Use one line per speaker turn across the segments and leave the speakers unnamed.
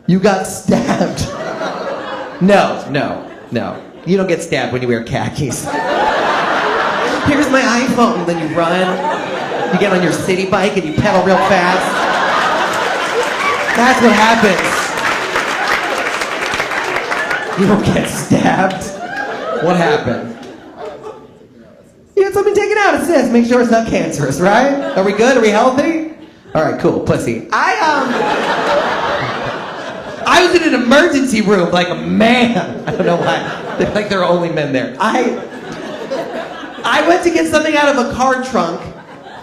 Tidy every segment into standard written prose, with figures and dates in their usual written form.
You got stabbed. No. You don't get stabbed when you wear khakis. Here's my iPhone. Then you run. You get on your city bike and you pedal real fast. That's what happens. You don't get stabbed. What happened? You had something taken out, it says. Make sure it's not cancerous, right? Are we good? Are we healthy? All right, cool. Pussy. I was in an emergency room like a man. I don't know why. Like there are only men there. I went to get something out of a car trunk,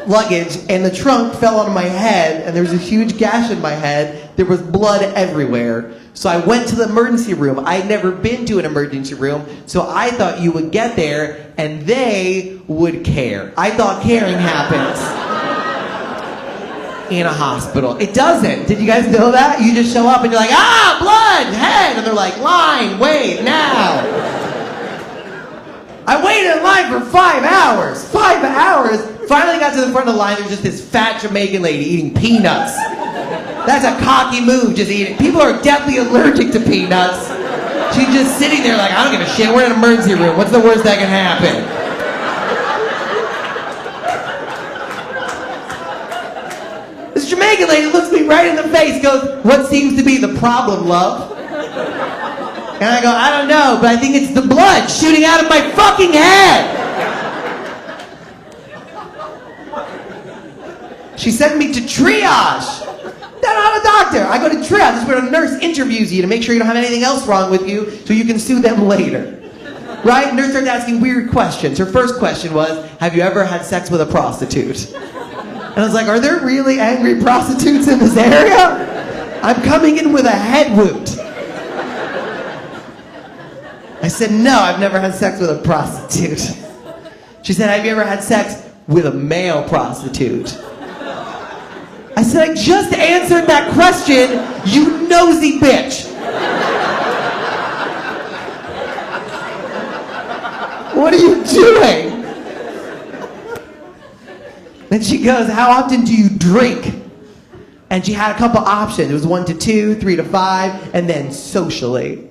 luggage, and the trunk fell on my head, and there was a huge gash in my head. There was blood everywhere. So I went to the emergency room. I'd never been to an emergency room, so I thought you would get there and they would care. I thought caring happens in a hospital. It doesn't. Did you guys know that? You just show up and you're like, blood, head, and they're like, line, wait, now. I waited in line for 5 hours. 5 hours. Finally got to the front of the line. There's just this fat Jamaican lady eating peanuts. That's a cocky move, just eating. People are definitely allergic to peanuts. She's just sitting there like, I don't give a shit. We're in an emergency room. What's the worst that can happen? This Jamaican lady looks me right in the face, goes, what seems to be the problem, love? And I go, I don't know, but I think it's the blood shooting out of my fucking head. She sent me to triage. I'm not a doctor. I go to triage. This is where a nurse interviews you to make sure you don't have anything else wrong with you so you can sue them later. Right? Nurse starts asking weird questions. Her first question was, have you ever had sex with a prostitute? And I was like, are there really angry prostitutes in this area? I'm coming in with a head wound. I said, no, I've never had sex with a prostitute. She said, have you ever had sex with a male prostitute? I said, I just answered that question, you nosy bitch. What are you doing? And she goes, how often do you drink? And she had a couple options. It was 1 to 2, 3 to 5, and then socially.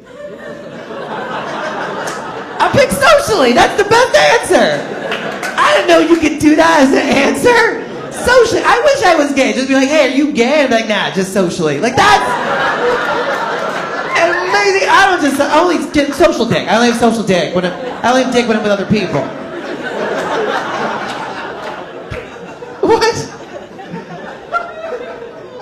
I picked socially. That's the best answer. I didn't know you could do that as an answer. Socially. I wish I was gay. Just be like, hey, are you gay? I'm like, nah, just socially. Like, that's amazing. I only get social dick. I only have social dick. I only have dick when I'm with other people. What?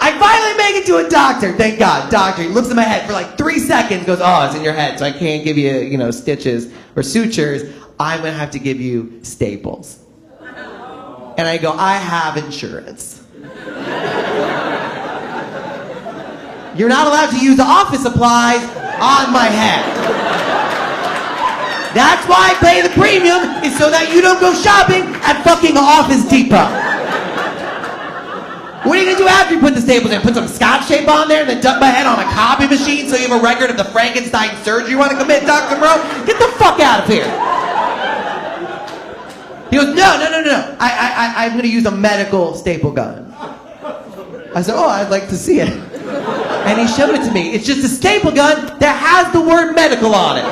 I finally make it to a doctor. Thank God. Doctor. He looks at my head for like 3 seconds, goes, oh, it's in your head, so I can't give you, stitches or sutures. I'm going to have to give you staples. And I go, I have insurance. You're not allowed to use office supplies on my head. That's why I pay the premium, is so that you don't go shopping at fucking Office Depot. What are you going to do after you put the staples in? Put some Scotch tape on there and then duck my head on a copy machine so you have a record of the Frankenstein surgery you want to commit, Dr. Moreau? Get the fuck out of here. He goes, no. I'm going to use a medical staple gun. I said, oh, I'd like to see it. And he showed it to me. It's just a staple gun that has the word medical on it.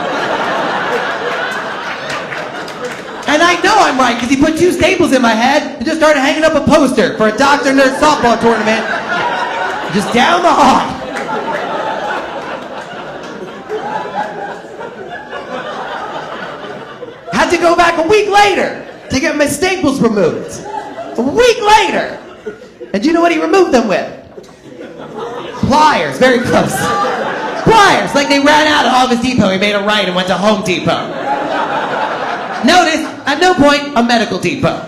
And I know I'm right, because he put 2 staples in my head and just started hanging up a poster for a doctor-nurse softball tournament just down the hall. Had to go back a week later to get my staples removed. A week later. And do you know what he removed them with? Pliers. Very close. Pliers. Like they ran out of Office Depot. He made a right and went to Home Depot. Notice, at no point, a medical depot.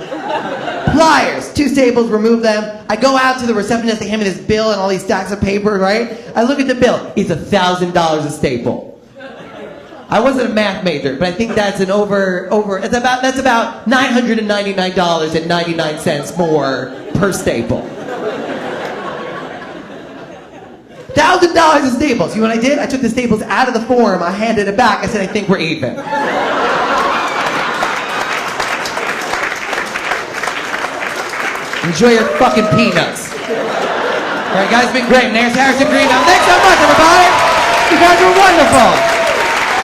Pliers. 2 staples, remove them. I go out to the receptionist, they hand me this bill and all these stacks of paper, right? I look at the bill. It's $1,000 a staple. I wasn't a math major, but I think that's that's about $999.99 more per staple. $1,000 of staples. You know what I did? I took the staples out of the form, I handed it back, I said, I think we're even. Enjoy your fucking peanuts. All right, guys, it's been great. And there's Harrison Greenbaum. Thanks so much, everybody. Wonderful.